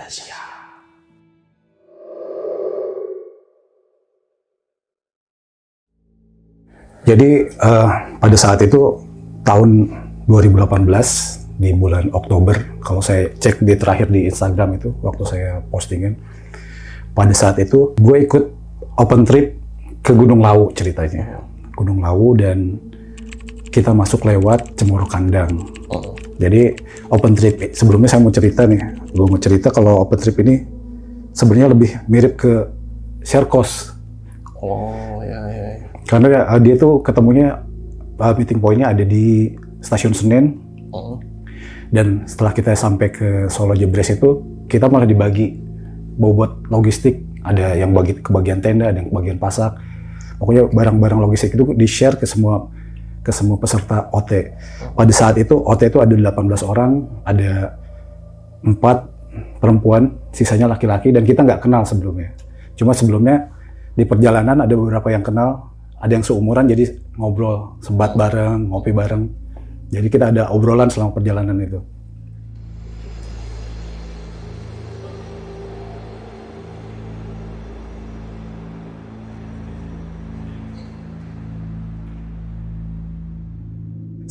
Sia-sia. Jadi pada saat itu tahun 2018 di bulan Oktober, kalau saya cek di terakhir di Instagram itu waktu saya postingan, pada saat itu gue ikut open trip ke Gunung Lawu ceritanya. Gunung Lawu dan kita masuk lewat Cemoro Kandang. Jadi open trip, sebelumnya saya mau cerita nih, gue mau cerita kalau open trip ini sebenarnya lebih mirip ke share cost. Oh ya. Karena dia tuh ketemunya meeting point-nya ada di Stasiun Senen. Dan setelah kita sampai ke Solo Jebres itu, kita malah dibagi bobot logistik. Ada yang bagi ke bagian tenda, ada yang ke bagian pasak. Pokoknya barang-barang logistik itu di-share ke semua peserta OT. Pada saat itu OT itu ada 18 orang, ada 4 perempuan, sisanya laki-laki, dan kita nggak kenal sebelumnya. Cuma sebelumnya di perjalanan ada beberapa yang kenal, ada yang seumuran, jadi ngobrol, sebat bareng, ngopi bareng. Jadi kita ada obrolan selama perjalanan itu.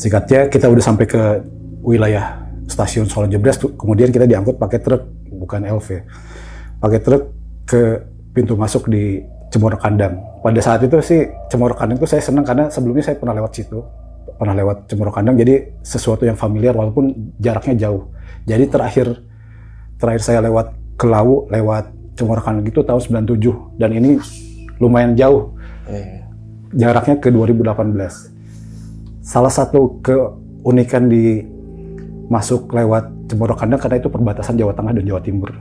Singkatnya, kita udah sampai ke wilayah stasiun Solo Jebres, kemudian kita diangkut pakai truk, bukan LV. Pakai truk ke pintu masuk di Cemoro Kandang. Pada saat itu sih, Cemoro Kandang itu saya senang karena sebelumnya saya pernah lewat situ. Pernah lewat Cemoro Kandang, jadi sesuatu yang familiar walaupun jaraknya jauh. Jadi terakhir saya lewat ke Lawu, lewat Cemoro Kandang itu tahun 97, dan ini lumayan jauh. Jaraknya ke 2018. Salah satu keunikan di masuk lewat Cemoro Kandang karena itu perbatasan Jawa Tengah dan Jawa Timur.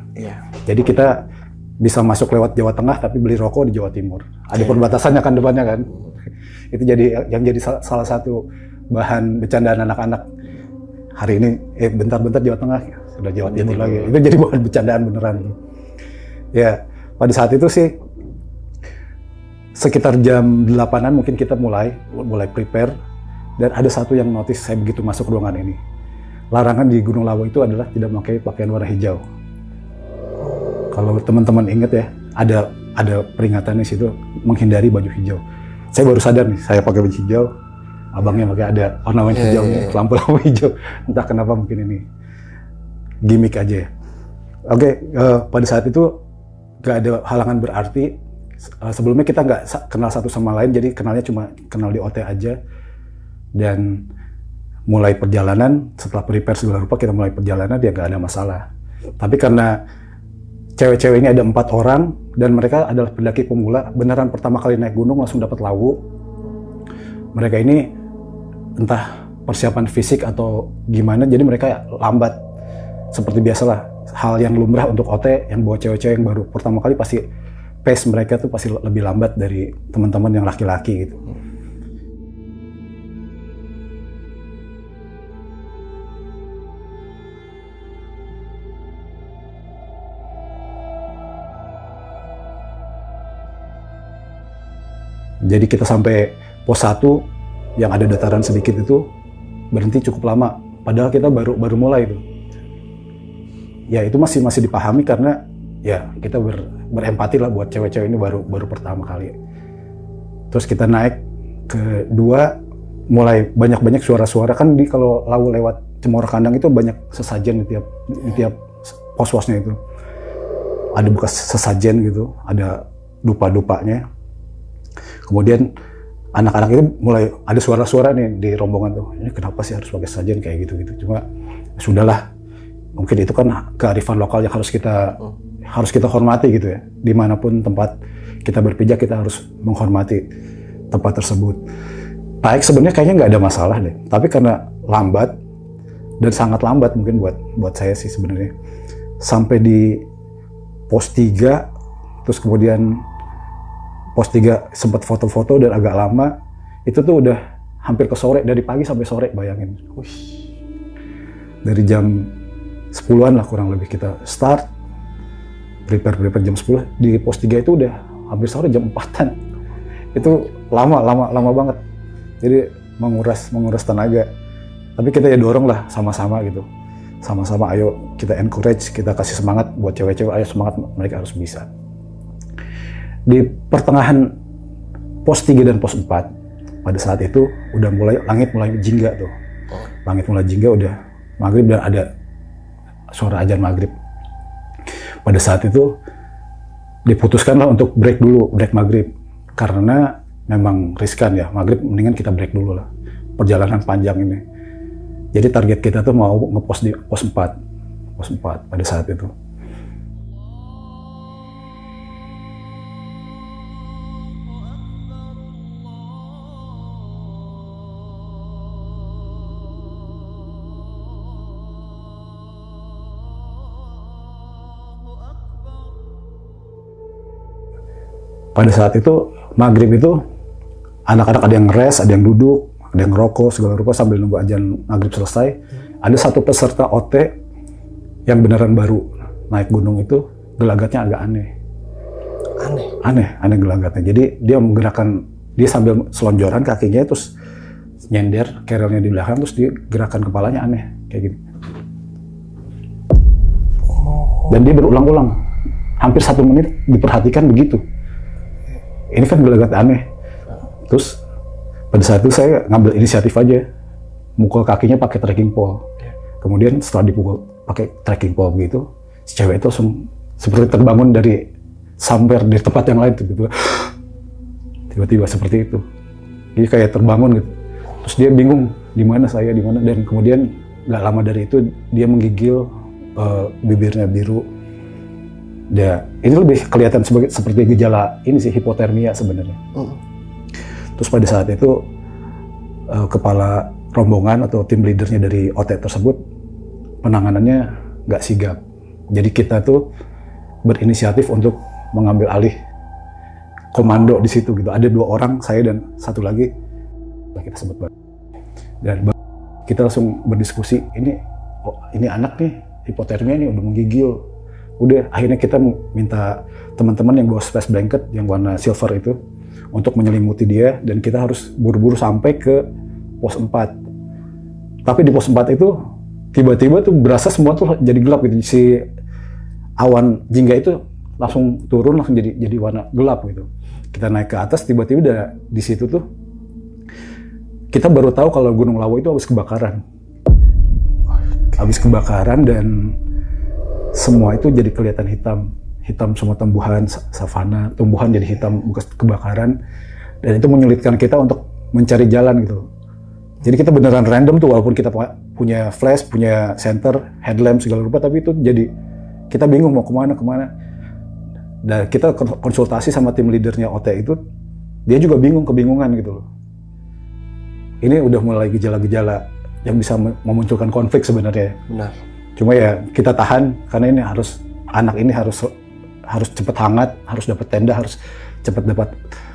Jadi kita bisa masuk lewat Jawa Tengah tapi beli rokok di Jawa Timur. Ada perbatasannya kan depannya kan. Itu jadi salah satu bahan bercandaan anak-anak. Hari ini bentar-bentar Jawa Tengah sudah Jawa Timur lagi. Itu jadi bahan bercandaan beneran. Ya, pada saat itu sih sekitar jam 8-an mungkin kita mulai prepare, dan ada satu yang notice saya begitu masuk ruangan ini. Larangan di Gunung Lawu itu adalah tidak memakai pakaian warna hijau. Kalau teman-teman ingat ya, ada peringatan di situ menghindari baju hijau. Saya baru sadar nih, saya pakai baju hijau, abangnya pakai ada ornamen hijaunya, lampu-lampu hijau. Entah kenapa, mungkin ini gimmick aja ya. Oke, pada saat itu gak ada halangan berarti. Sebelumnya kita nggak kenal satu sama lain, jadi kenalnya cuma kenal di OT aja. Dan mulai perjalanan, setelah prepare segala rupa, kita mulai perjalanan, dia gak ada masalah. Tapi karena cewek-cewek ini ada 4 orang, dan mereka adalah pendaki pemula, beneran pertama kali naik gunung langsung dapat Lawu. Mereka ini entah persiapan fisik atau gimana, jadi mereka lambat. Seperti biasalah, hal yang lumrah untuk OT yang bawa cewek-cewek yang baru pertama kali, pasti pace mereka tuh pasti lebih lambat dari teman-teman yang laki-laki gitu. Jadi kita sampai pos 1 yang ada dataran sedikit itu berhenti cukup lama. Padahal kita baru mulai itu. Ya itu masih dipahami karena ya kita berempati lah buat cewek-cewek ini baru pertama kali. Terus kita naik ke 2, mulai banyak suara-suara kan kalau Lawu lewat Cemoro Kandang itu banyak sesajen di tiap pos-posnya itu. Ada bekas sesajen gitu, ada dupa-dupanya. Kemudian anak-anak itu mulai ada suara-suara nih di rombongan tuh, ini kenapa sih harus pakai sajen kayak gitu-gitu. Cuma sudahlah, mungkin itu kan kearifan lokal yang harus kita hormati gitu ya. Dimanapun tempat kita berpijak, kita harus menghormati tempat tersebut. Naik sebenarnya kayaknya nggak ada masalah deh, tapi karena lambat, dan sangat lambat mungkin buat saya sih sebenarnya. Sampai di pos 3, terus kemudian pos 3 sempat foto-foto dan agak lama, itu tuh udah hampir ke sore, dari pagi sampai sore, bayangin. Dari jam 10-an lah kurang lebih kita start, prepare jam 10, di pos 3 itu udah hampir sore jam 4-an. Itu lama banget. Jadi menguras tenaga. Tapi kita ya dorong lah sama-sama gitu. sama-sama ayo kita encourage, kita kasih semangat buat cewek-cewek, ayo semangat, mereka harus bisa. Di pertengahan pos 3 dan pos 4 pada saat itu udah langit mulai jingga tuh. Langit mulai jingga, udah maghrib dan ada suara azan maghrib. Pada saat itu diputuskanlah untuk break maghrib, karena memang riskan ya, maghrib mendingan kita break dulu lah, perjalanan panjang ini. Jadi target kita tuh mau ngepost di pos 4 pada saat itu. Pada saat itu maghrib itu anak-anak ada yang rest, ada yang duduk, ada yang ngerokok segala rupa sambil nunggu azan maghrib selesai. Ada satu peserta OT yang beneran baru naik gunung itu, gelagatnya agak aneh. Aneh gelagatnya. Jadi dia sambil selonjoran kakinya, terus nyender kerelnya di belakang, terus dia gerakan kepalanya aneh kayak gitu. Dan dia berulang-ulang, hampir 1 menit diperhatikan begitu. Ini kan gelagat aneh. Terus pada saat itu saya ngambil inisiatif aja, mukul kakinya pakai trekking pole. Kemudian setelah dipukul pakai trekking pole begitu, si cewek itu langsung seperti terbangun dari samper di tempat yang lain, tiba-tiba seperti itu. Jadi kayak terbangun gitu. Terus dia bingung di mana, dan kemudian nggak lama dari itu dia menggigil, bibirnya biru. Ini lebih kelihatan seperti gejala ini sih, hipotermia sebenarnya. Terus pada saat itu kepala rombongan atau tim leadernya dari OT tersebut penanganannya nggak sigap. Jadi kita tuh berinisiatif untuk mengambil alih komando di situ gitu. Ada 2 orang, saya dan satu lagi kita sebut Bang. Dan kita langsung berdiskusi, ini anak nih hipotermia nih udah menggigil. Udah, akhirnya kita minta teman-teman yang bawa space blanket yang warna silver itu untuk menyelimuti dia, dan kita harus buru-buru sampai ke pos 4. Tapi di pos 4 itu tiba-tiba tuh berasa semua tuh jadi gelap gitu. Si awan jingga itu langsung turun, langsung jadi warna gelap gitu. Kita naik ke atas, tiba-tiba di situ tuh kita baru tahu kalau Gunung Lawu itu habis kebakaran. Dan semua itu jadi kelihatan hitam semua, tumbuhan savana, tumbuhan jadi hitam bekas kebakaran, dan itu menyulitkan kita untuk mencari jalan gitu. Jadi kita beneran random tuh, walaupun kita punya flash, punya center, headlamp segala rupa, tapi itu jadi kita bingung mau kemana. Dan kita konsultasi sama tim leadernya OT itu, dia juga kebingungan gitu loh. Ini udah mulai gejala-gejala yang bisa memunculkan konflik sebenarnya. Benar. Cuma ya kita tahan, karena anak ini harus cepat hangat, harus dapat tenda, harus cepat dapat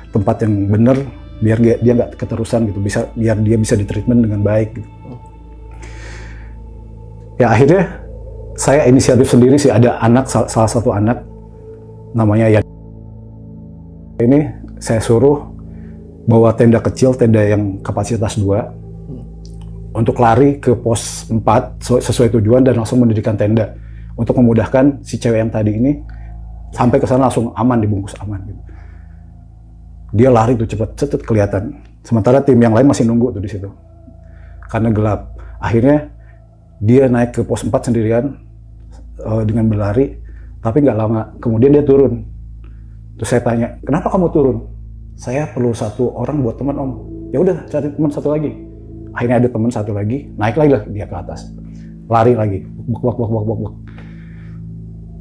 tempat yang benar biar dia nggak keterusan gitu, biar dia bisa ditreatment dengan baik gitu. Ya akhirnya saya inisiatif sendiri sih, ada salah satu anak namanya Yan. Ini saya suruh bawa tenda kecil, tenda yang kapasitas 2. Untuk lari ke pos 4 sesuai tujuan dan langsung mendirikan tenda untuk memudahkan si cewek yang tadi ini sampai ke sana langsung aman, dibungkus aman gitu. Dia lari tuh cepet kelihatan. Sementara tim yang lain masih nunggu tuh di situ. Karena gelap. Akhirnya dia naik ke pos 4 sendirian dengan berlari, tapi nggak lama kemudian dia turun. Terus saya tanya, "Kenapa kamu turun?" "Saya perlu 1 orang buat teman, Om." "Ya udah, cari teman 1 lagi." Akhirnya ada teman 1 lagi, naik lagi lah dia ke atas, lari lagi, buk.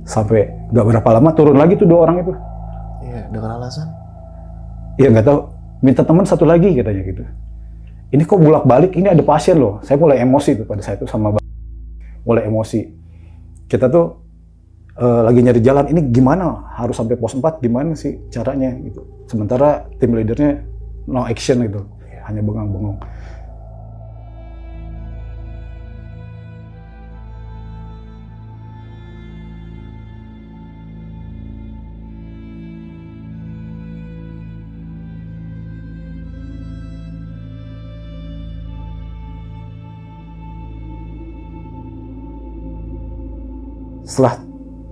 Sampai nggak berapa lama turun lagi tuh 2 orang itu. Iya, dengan alasan? Iya nggak tahu, minta teman 1 lagi katanya gitu. Ini kok bolak-balik, ini ada pasien loh. Saya mulai emosi tuh pada saat itu sama mulai emosi. Kita tuh lagi nyari jalan, ini gimana harus sampai pos 4, gimana sih caranya gitu. Sementara tim leadernya no action gitu, hanya bengong-bengong. Setelah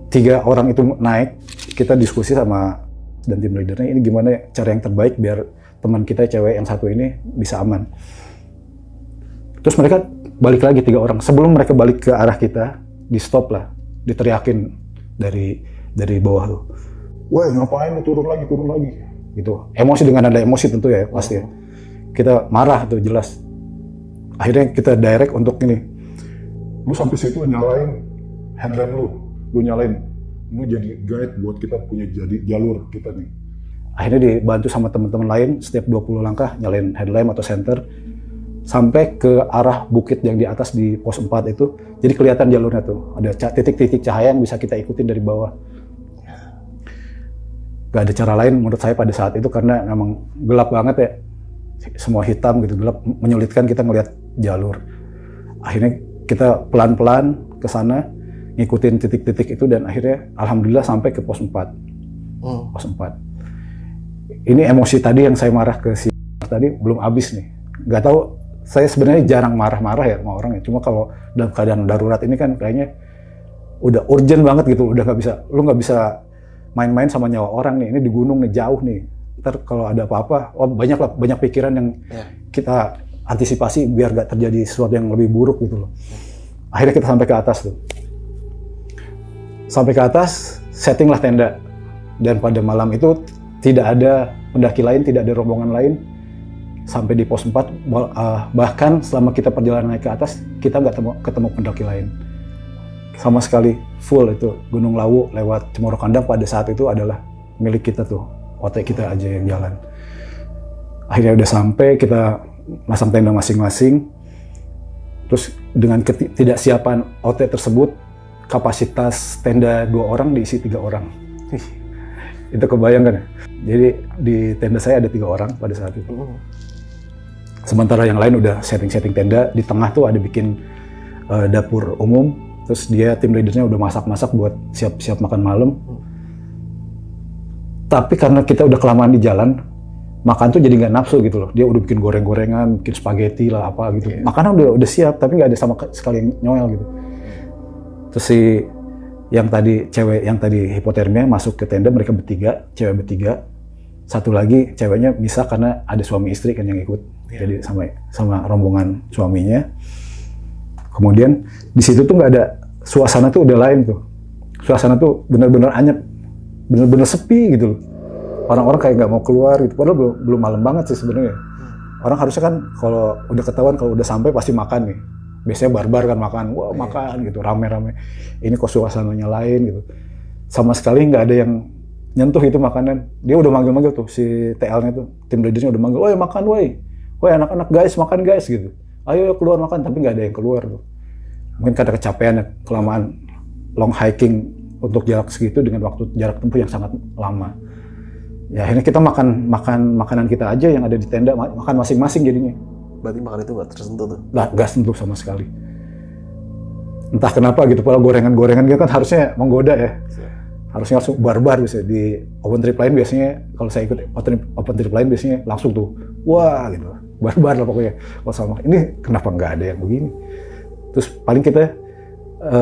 3 orang itu naik, kita diskusi sama dan tim leadernya, ini gimana cara yang terbaik biar teman kita cewek yang satu ini bisa aman. Terus mereka balik lagi 3 orang. Sebelum mereka balik ke arah kita, di stop lah, diteriakin dari bawah tuh. Wah, ngapain lu turun lagi gitu. Emosi, dengan ada emosi tentu ya pasti ya. Kita marah tuh jelas. Akhirnya kita direct untuk ini. Lu sampai situ nyalain handrem lu nyalain. Lu jadi guide buat kita punya jadi jalur kita nih. Akhirnya dibantu sama teman-teman lain, setiap 20 langkah nyalain headlamp atau center sampai ke arah bukit yang di atas di pos 4 itu. Jadi kelihatan jalurnya tuh. Ada titik-titik cahaya yang bisa kita ikutin dari bawah. Gak ada cara lain menurut saya pada saat itu karena memang gelap banget ya, semua hitam gitu, gelap, menyulitkan kita ngelihat jalur. Akhirnya kita pelan-pelan ke sana ngikutin titik-titik itu dan akhirnya alhamdulillah sampai ke pos 4. Pos 4. Ini emosi tadi yang saya marah ke si tadi belum habis nih. Gak tahu, saya sebenarnya jarang marah-marah ya sama orang ya. Cuma kalau dalam keadaan darurat ini kan kayaknya udah urgent banget gitu, udah lu nggak bisa main-main sama nyawa orang nih, ini di gunung nih, jauh nih. Ntar kalau ada apa-apa, banyak pikiran yang kita antisipasi biar gak terjadi sesuatu yang lebih buruk gitu loh. Akhirnya kita sampai ke atas tuh. Sampai ke atas, setting lah tenda. Dan pada malam itu tidak ada pendaki lain, tidak ada rombongan lain. Sampai di pos 4, bahkan selama kita perjalanan naik ke atas, kita nggak ketemu pendaki lain. Sama sekali full itu Gunung Lawu lewat Cemoro Kandang pada saat itu adalah milik kita tuh, OT kita aja yang jalan. Akhirnya udah sampai, kita masang tenda masing-masing. Terus dengan ketidaksiapan OT tersebut, kapasitas tenda 2 orang diisi 3 orang. Itu kebayang kan ya? Jadi di tenda saya ada 3 orang pada saat itu. Sementara yang lain udah setting tenda, di tengah tuh ada bikin dapur umum. Terus dia tim leadernya udah masak-masak buat siap-siap makan malam. Tapi karena kita udah kelamaan di jalan, makan tuh jadi nggak nafsu gitu loh. Dia udah bikin goreng-gorengan, bikin spaghetti lah apa gitu. Makanan udah siap, tapi nggak ada sama sekali yang nyoel gitu. Terus si cewek yang tadi hipotermia masuk ke tenda, mereka bertiga, cewek bertiga. Satu lagi ceweknya misah karena ada suami istri kan yang ikut. Jadi sama rombongan suaminya. Kemudian di situ tuh nggak ada, suasana tuh udah lain tuh. Suasana tuh bener-bener anyep, bener-bener sepi gitu loh. Orang-orang kayak nggak mau keluar gitu. Padahal belum malam banget sih sebenarnya. Orang harusnya kan kalau udah ketahuan, kalau udah sampai pasti makan nih. Biasanya barbar kan makan, wah makan gitu, rame-rame. Ini kok suasananya lain gitu. Sama sekali nggak ada yang nyentuh itu makanan. Dia udah manggil-manggil tuh si TL-nya tuh, tim leadernya udah manggil, woi makan woi, anak-anak guys makan guys gitu. Ayo keluar makan, tapi nggak ada yang keluar tuh. Mungkin karena kecapean ya, kelamaan long hiking untuk jarak segitu dengan jarak tempuh yang sangat lama. Ya akhirnya kita makan makanan kita aja yang ada di tenda, makan masing-masing jadinya. Berarti makan itu nggak tersentuh tuh? Nggak sentuh sama sekali. Entah kenapa gitu, padahal gorengan gitu kan harusnya menggoda ya. Harusnya langsung barbar bisa di open trip line biasanya, kalau saya ikut open trip line biasanya langsung tuh, wah gitu. Barbar lah pokoknya. Kalau sama ini kenapa nggak ada yang begini? Terus paling kita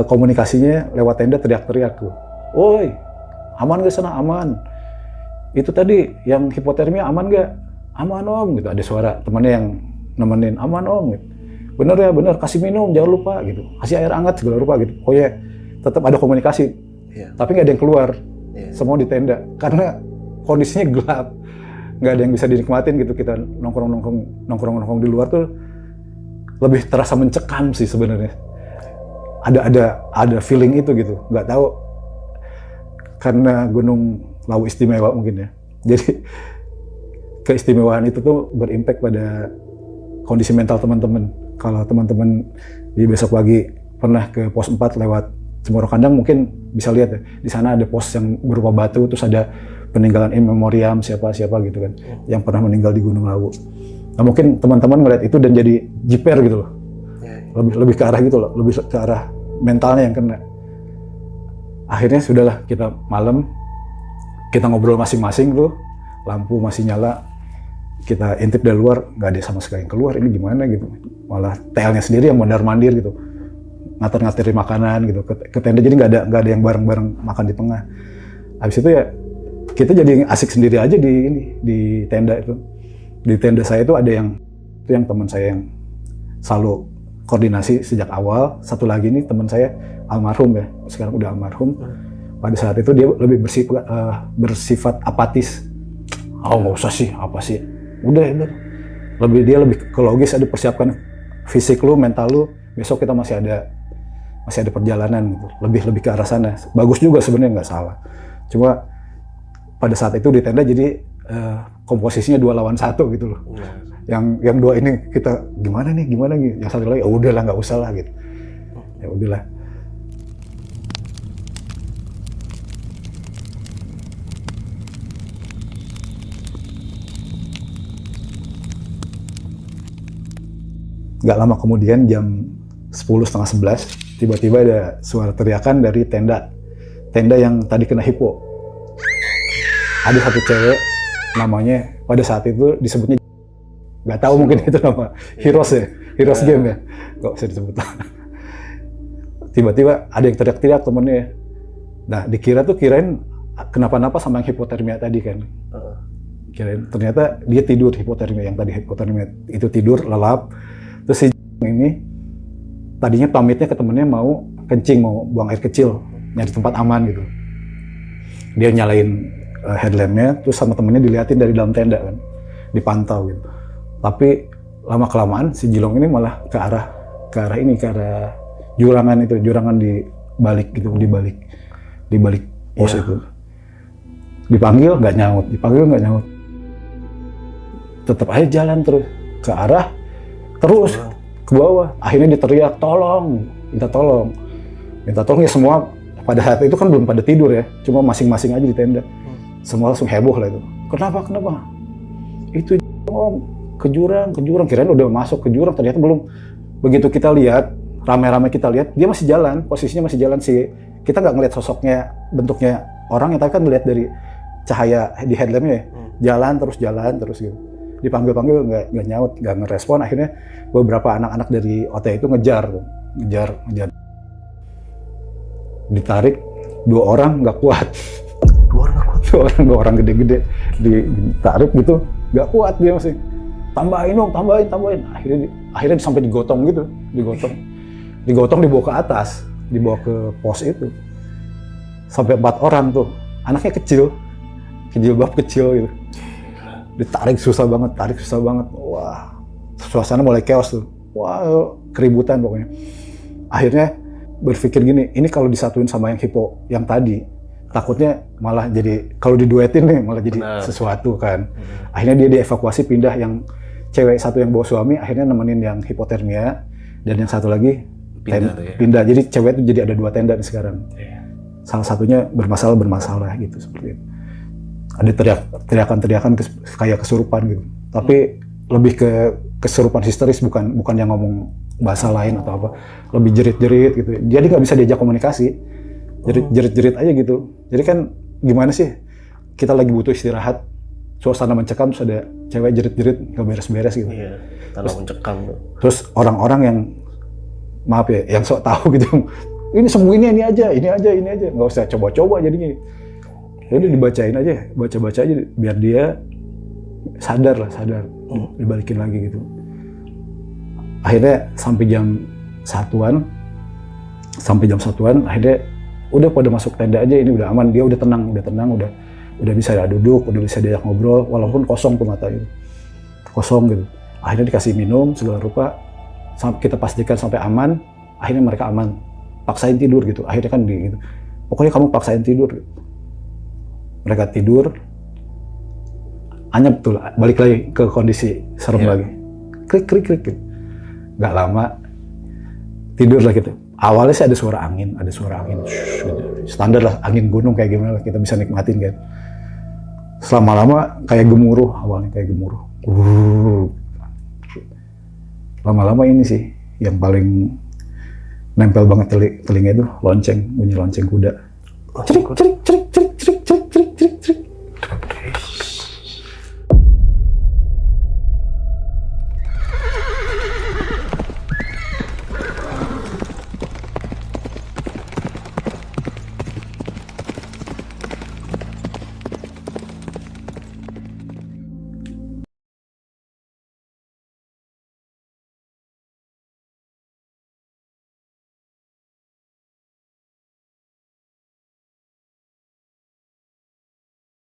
komunikasinya lewat tenda teriak-teriak tuh. Woi, aman gak sana? Aman. Itu tadi yang hipotermia aman gak? Aman om gitu. Ada suara temannya yang nemenin, aman om gitu. Bener ya, bener, kasih minum jangan lupa gitu. Kasih air hangat segala rupa gitu. Pokoknya tetap ada komunikasi. Tapi nggak ada yang keluar. Semua di tenda karena kondisinya gelap. Nggak ada yang bisa dinikmatin gitu. Kita nongkrong di luar tuh lebih terasa mencekam sih sebenarnya. Ada feeling itu gitu. Nggak tahu karena Gunung Lawu istimewa mungkin ya. Jadi keistimewaan itu tuh berimpact pada kondisi mental teman-teman. Kalau teman-teman di besok pagi pernah ke pos 4 lewat Cemoro Kandang, mungkin bisa lihat ya. Di sana ada pos yang berupa batu, terus ada peninggalan in memoriam siapa-siapa gitu kan, yang pernah meninggal di Gunung Lawu. Nah mungkin teman-teman ngeliat itu dan jadi jiper gitu loh. Lebih ke arah gitu loh, lebih ke arah mentalnya yang kena. Akhirnya sudahlah, kita malam, kita ngobrol masing-masing tuh, lampu masih nyala, kita intip dari luar, nggak ada sama sekali yang keluar, ini gimana gitu. Malah TL-nya sendiri yang mondar-mandir gitu. ngatur-ngaturin makanan gitu ke tenda, jadi nggak ada yang bareng-bareng makan di tengah. Habis itu ya kita jadi asik sendiri aja di tenda itu. Di tenda saya itu ada yang teman saya yang selalu koordinasi sejak awal. Satu lagi nih teman saya almarhum ya, sekarang udah almarhum. Pada saat itu dia lebih bersifat apatis. Oh nggak usah sih, apa sih? Udah. Dia lebih ke logis, ada persiapkan fisik lu, mental lu. Besok kita masih ada perjalanan gitu. Lebih ke arah sana. Bagus juga sebenarnya, nggak salah. Cuma pada saat itu di tenda jadi komposisinya 2 lawan 1 gitu loh. Yang 2 ini kita gimana nih? Yang satu lagi, udahlah nggak usah lah gitu. Ya udahlah. Nggak lama kemudian jam 10:30, tiba-tiba ada suara teriakan dari tenda yang tadi kena hipo. Ada satu cewek, namanya pada saat itu disebutnya, nggak tahu mungkin itu nama Heroes ya, Heroes Game ya, nggak usah disebut. Tiba-tiba ada yang teriak-teriak temennya. Nah kirain kenapa-napa sama yang hipotermia tadi kan. Kirain ternyata dia tidur hipotermia, yang tadi hipotermia itu tidur lelap. Terus si ini tadinya pamitnya ke temennya mau kencing, mau buang air kecil, nyari tempat aman gitu. Dia nyalain headlampnya, terus sama temennya diliatin dari dalam tenda kan, dipantau gitu. Tapi lama kelamaan si Jilong ini malah ke arah jurangan di balik pos itu. Dipanggil nggak nyaut. Tetap aja jalan terus ke arah terus ke bawah. Akhirnya diteriak minta tolong ya. Semua pada saat itu kan belum pada tidur ya, cuma masing-masing aja di tenda. Semua langsung heboh lah itu. Kenapa? Itu ke jurang, kirain udah masuk ke jurang, ternyata belum. Begitu kita lihat, rame-rame kita lihat, dia masih jalan, posisinya masih jalan sih. Kita nggak ngeliat sosoknya, bentuknya orang, tapi kan ngeliat dari cahaya di headlampnya ya. Jalan terus gitu. Dipanggil nggak nyaut, nggak ngerespon. Akhirnya beberapa anak-anak dari OT itu ngejar. Ditarik, 2 orang nggak kuat. 2 orang gede-gede ditarik gitu, nggak kuat dia masih. Tambahin. Akhirnya sampai digotong gitu, dibawa ke atas, dibawa ke pos itu. Sampai 4 orang tuh, anaknya kecil gitu. Ditarik susah banget. Wah, suasana mulai chaos tuh. Wah, keributan pokoknya. Akhirnya berpikir gini, ini kalau disatuin sama yang hipo yang tadi, takutnya malah jadi, kalau diduetin nih malah jadi sesuatu kan. Akhirnya dia dievakuasi, pindah, yang cewek satu yang bawa suami akhirnya nemenin yang hipotermia, dan yang satu lagi pindah. Jadi cewek itu jadi ada 2 tenda nih sekarang. Salah satunya bermasalah gitu, seperti itu. Ada teriakan kayak kesurupan gitu. Tapi lebih ke kesurupan histeris, bukan yang ngomong bahasa lain atau apa. Lebih jerit-jerit gitu. Jadi nggak bisa diajak komunikasi. Jerit-jerit aja gitu. Jadi kan gimana sih? Kita lagi butuh istirahat. Suasana mencekam, terus ada cewek jerit-jerit nggak beres-beres gitu. Iya, tanah mencekam tuh. Terus orang-orang yang, maaf ya, yang sok tahu gitu. Ini sembuhinnya ini aja. Nggak usah coba-coba jadinya. Jadi dibacain aja, baca aja biar dia sadar. Dibalikin lagi gitu. Akhirnya sampai jam 1-an, akhirnya udah pada masuk tenda aja, ini udah aman, dia udah tenang, udah bisa duduk, udah bisa diajak ngobrol, walaupun kosong tuh mata itu. Kosong gitu. Akhirnya dikasih minum segala rupa, kita pastikan sampai aman, akhirnya mereka aman. Paksain tidur gitu. Akhirnya kan gitu. Pokoknya kamu paksain tidur. Mereka tidur, anyep tuh, balik lagi ke kondisi serem lagi. Krik. Nggak lama, tidur lah gitu. Awalnya sih ada suara angin, gitu. Standar lah, angin gunung kayak gimana lah, kita bisa nikmatin kan. Selama-lama kayak gemuruh, Lama-lama ini sih, yang paling nempel banget telinga itu, bunyi lonceng kuda. Cerik.